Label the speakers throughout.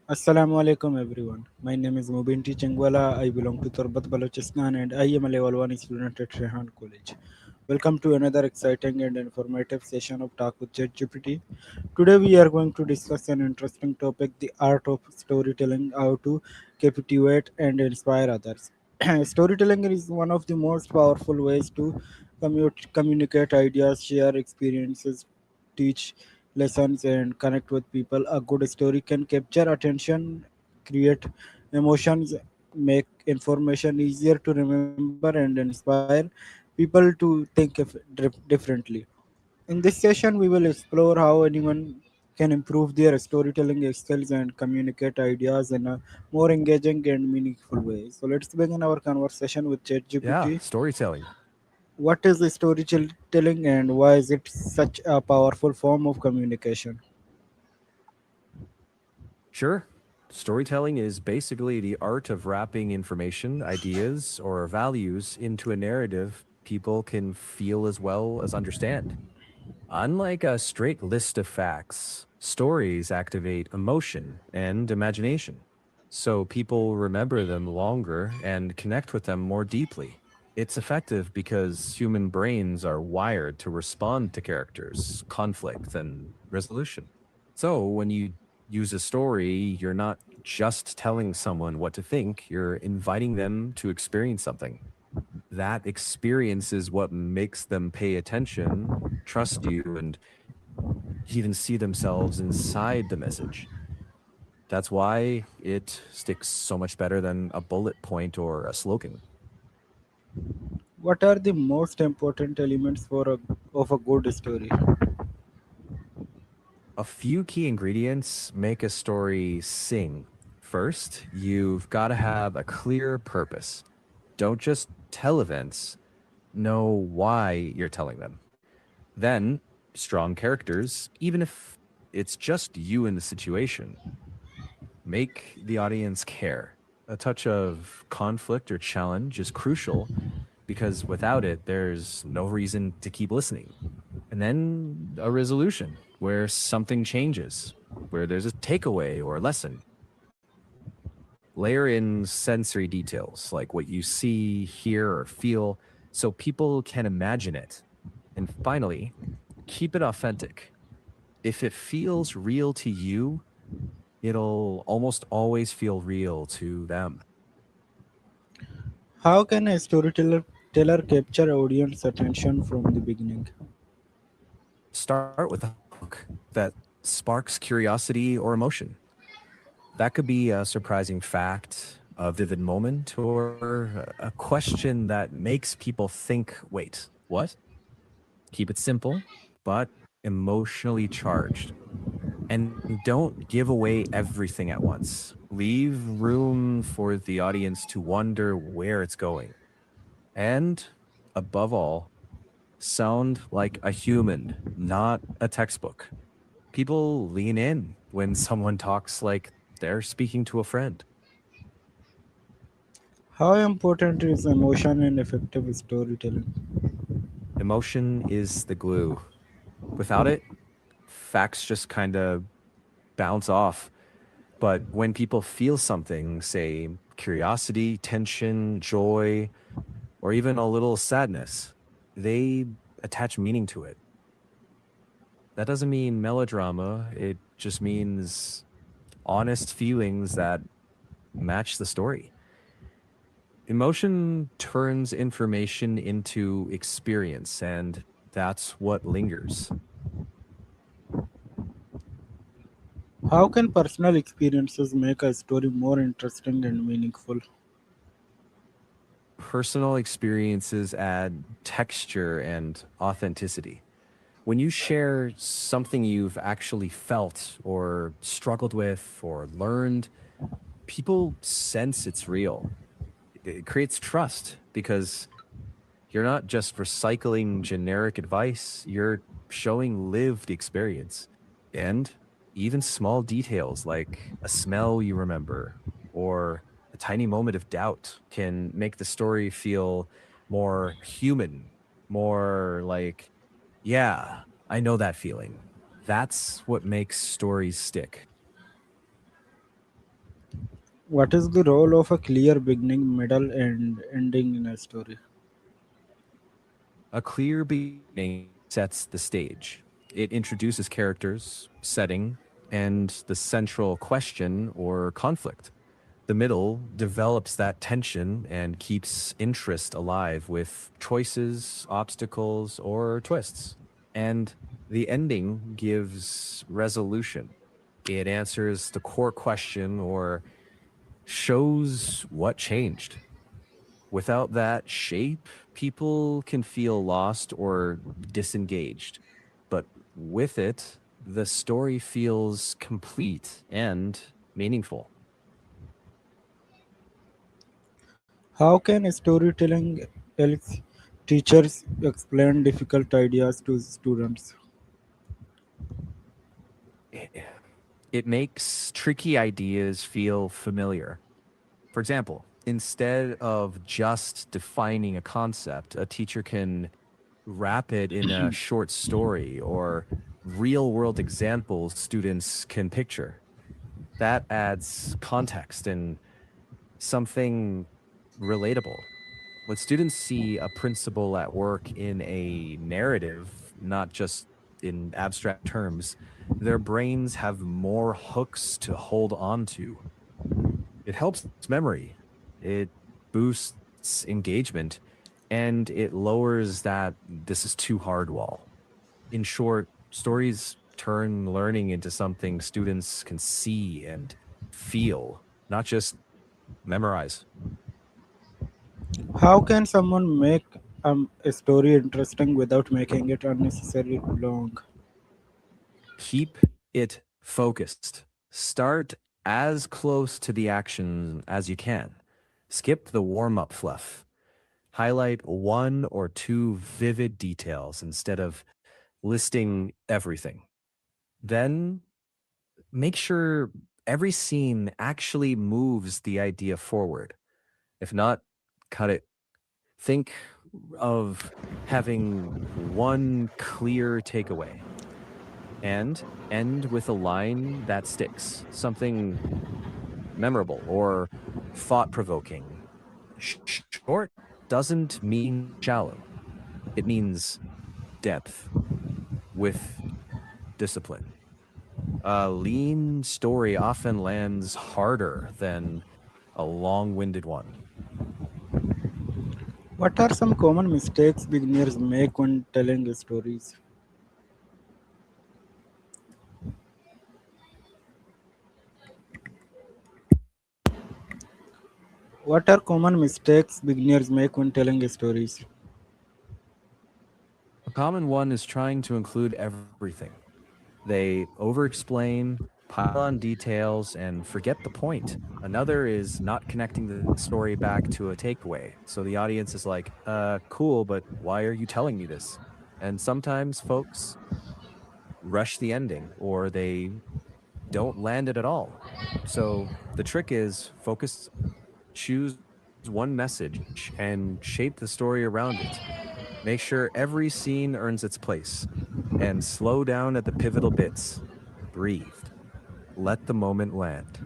Speaker 1: Assalamu alaikum everyone. My name is Mubeen Chengwala. I belong to Turbat Balochistan and I am a level 1 student at Rehan College. Welcome to another exciting and informative session of Talk with ChatGPT. Today we are going to discuss an interesting topic, the art of storytelling, how to captivate and inspire others. Storytelling is one of the most powerful ways to communicate ideas, share experiences, teach lessons, and connect with people. A good story can capture attention, create emotions, make information easier to remember, and inspire people to think differently. In this session, we will explore how anyone can improve their storytelling skills and communicate ideas in a more engaging and meaningful way. So let's begin our conversation with
Speaker 2: Yeah,
Speaker 1: ChatGPT.
Speaker 2: storytelling.
Speaker 1: What is storytelling and why is it such a powerful form of communication?
Speaker 2: Sure. Storytelling is basically the art of wrapping information, ideas, or values into a narrative people can feel as well as understand. Unlike a straight list of facts, stories activate emotion and imagination. So people remember them longer and connect with them more deeply. It's effective because human brains are wired to respond to characters, conflict, and resolution. So when you use a story, you're not just telling someone what to think, you're inviting them to experience something. That experience is what makes them pay attention, trust you, and even see themselves inside the message. That's why it sticks so much better than a bullet point or a slogan.
Speaker 1: What are the most important elements of a good story?
Speaker 2: A few key ingredients make a story sing. First, you've got to have a clear purpose. Don't just tell events, know why you're telling them. Then, strong characters, even if it's just you in the situation, make the audience care. A touch of conflict or challenge is crucial because without it, there's no reason to keep listening. And then a resolution where something changes, where there's a takeaway or a lesson. Layer in sensory details like what you see, hear, or feel so people can imagine it. And finally, keep it authentic. If it feels real to you, it'll almost always feel real to them.
Speaker 1: How can a storyteller capture audience attention from the beginning?
Speaker 2: Start with a hook that sparks curiosity or emotion. That could be a surprising fact, a vivid moment, or a question that makes people think, wait, what? Keep it simple, but emotionally charged. And don't give away everything at once. Leave room for the audience to wonder where it's going. And above all, sound like a human, not a textbook. People lean in when someone talks like they're speaking to a friend.
Speaker 1: How important is emotion in effective storytelling?
Speaker 2: Emotion is the glue. Without it, facts just kind of bounce off. But when people feel something, say curiosity, tension, joy, or even a little sadness, they attach meaning to it. That doesn't mean melodrama, it just means honest feelings that match the story. Emotion turns information into experience, and that's what lingers.
Speaker 1: How can personal experiences make a story more interesting and meaningful?
Speaker 2: Personal experiences add texture and authenticity. When you share something you've actually felt or struggled with or learned, people sense it's real. It creates trust because you're not just recycling generic advice, you're showing lived experience. And even small details like a smell you remember or a tiny moment of doubt can make the story feel more human, more like, yeah, I know that feeling. That's what makes stories stick.
Speaker 1: What is the role of a clear beginning, middle, and ending in a story?
Speaker 2: A clear beginning sets the stage. It introduces characters, setting, and the central question or conflict. The middle develops that tension and keeps interest alive with choices, obstacles, or twists. And the ending gives resolution. It answers the core question or shows what changed. Without that shape, people can feel lost or disengaged. But with it, the story feels complete and meaningful.
Speaker 1: How can storytelling help teachers explain difficult ideas to students?
Speaker 2: It makes tricky ideas feel familiar. For example, instead of just defining a concept, a teacher can wrap it in a short story or real world examples students can picture. That adds context and something relatable. When students see a principle at work in a narrative, not just in abstract terms, their brains have more hooks to hold on to. It helps memory, it boosts engagement, and it lowers that this is too hard wall. In short, stories turn learning into something students can see and feel, not just memorize.
Speaker 1: How can someone make a story interesting without making it unnecessarily long?
Speaker 2: Keep it focused. Start as close to the action as you can. Skip the warm up fluff. Highlight one or two vivid details instead of listing everything. Then make sure every scene actually moves the idea forward. If not, cut it. Think of having one clear takeaway and end with a line that sticks, something memorable or thought provoking. Short doesn't mean shallow, it means depth with discipline. A lean story often lands harder than a long winded one.
Speaker 1: What are some common mistakes beginners make when telling stories? What are common mistakes beginners make when telling stories?
Speaker 2: A common one is trying to include everything. They over explain, pile on details, and forget the point. Another is not connecting the story back to a takeaway. So the audience is like, cool, but why are you telling me this? And sometimes folks rush the ending or they don't land it at all. So the trick is focus, choose one message, and shape the story around it. Make sure every scene earns its place and slow down at the pivotal bits. Breathe. Let the moment land.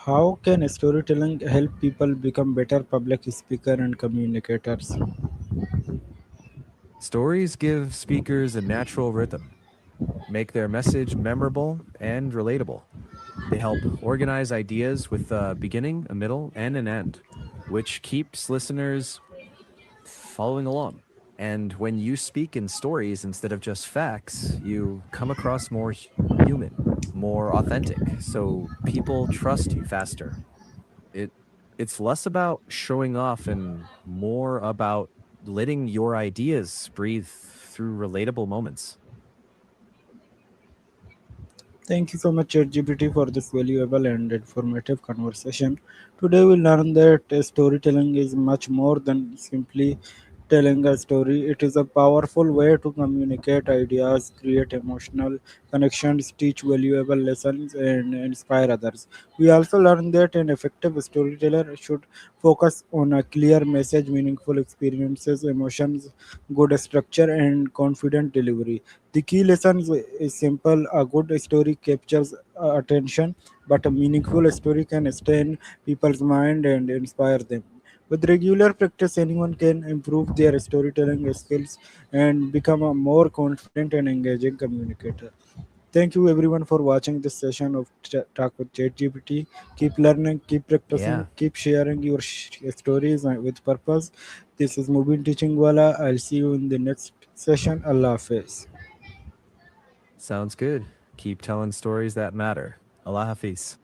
Speaker 1: How can storytelling help people become better public speaker and communicators?
Speaker 2: Stories give speakers a natural rhythm, make their message memorable and relatable. They help organize ideas with a beginning, a middle, and an end, which keeps listeners following along. And when you speak in stories instead of just facts, you come across more human, more authentic. So people trust you faster. It it's less about showing off and more about letting your ideas breathe through relatable moments.
Speaker 1: Thank you so much, ChatGPT, for this valuable and informative conversation. Today, we learned that storytelling is much more than simply telling a story. It is a powerful way to communicate ideas, create emotional connections, teach valuable lessons, and inspire others. We also learn that an effective storyteller should focus on a clear message, meaningful experiences, emotions, good structure, and confident delivery. The key lesson is simple: a good story captures attention, but a meaningful story can stay in people's mind and inspire them. With regular practice, anyone can improve their storytelling skills and become a more confident and engaging communicator. Thank you everyone for watching this session of Talk with ChatGPT. Keep learning, keep practicing,
Speaker 2: Yeah,
Speaker 1: keep sharing your stories with purpose. This is Mubeen Teaching Wala. I'll see you in the next session. Allah Hafiz.
Speaker 2: sounds good. Keep telling stories that matter. Allah Hafiz.